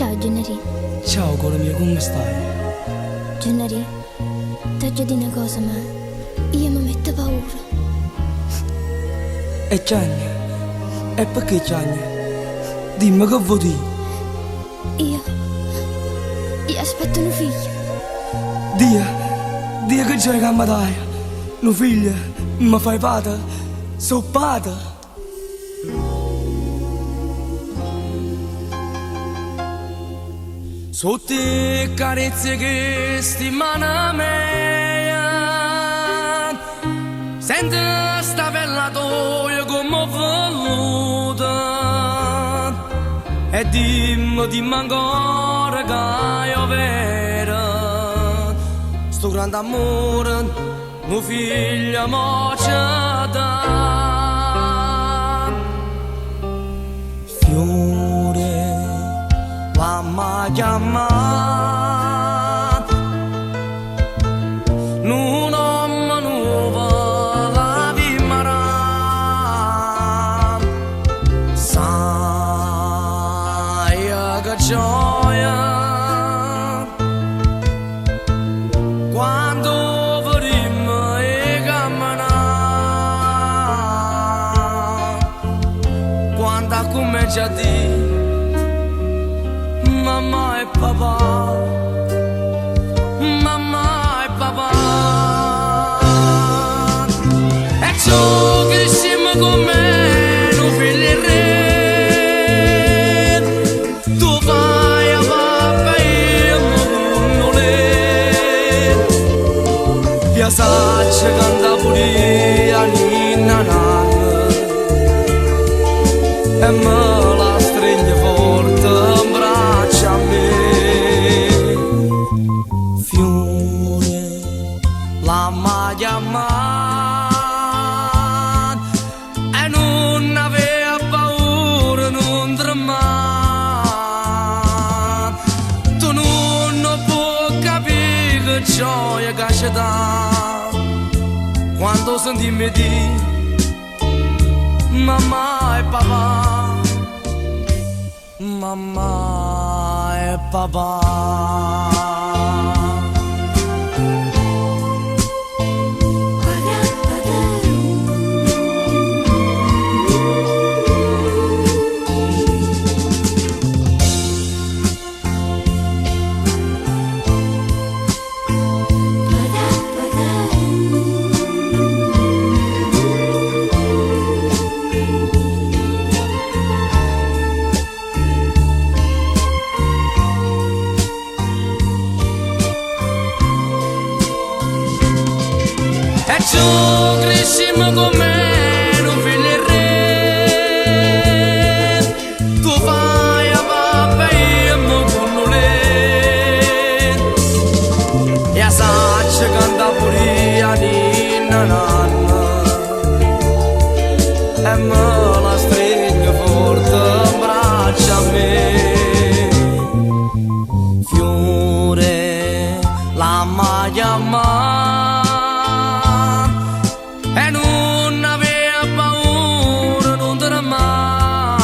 Ciao Gennari. Ciao cuore mio, come stai? Gennari, ti voglio dire una cosa, ma io mi metto paura. E Gianni? E perché Gianni? Dimmi che vuoi dire? Io aspetto un figlio. Dio che c'è che mi dai? Un figlio, mi fai padre? So padre? Sotto le carezze che stimano mia, sento sta bella toia come ho voluta. E dimmi ancora che io vera sto grande amore, mio figlio mo ci dà. Fiore, mamma chiamata, non ho nuova la vimarà. Sai che gioia quando vedremo e camminare, quando comincia a dire mamma e papà, mamma e papà. E ciò che siamo con me, non figli e re, tu vai a papà e non le. Io saccio che anda pure a ninna nanna e me la stringe forte in braccio a me. Fiore, la maglia man e non aveva paura, non tremare. Tu non puoi capire che gioia che ci dà quando senti di mamma e papà, mamma e papà. E ciò crescimo con me, non figli e re, tu fai a papà e io con le. E a saccia canta pure a ninna nanna e me la stringe forte in braccio a me. Fiore, la maglia e non aveva paura, non tremare.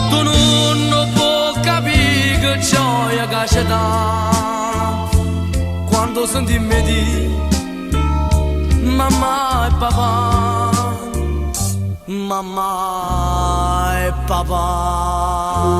Tu non puoi capire che gioia che ci dà quando senti di mamma e papà, mamma e papà.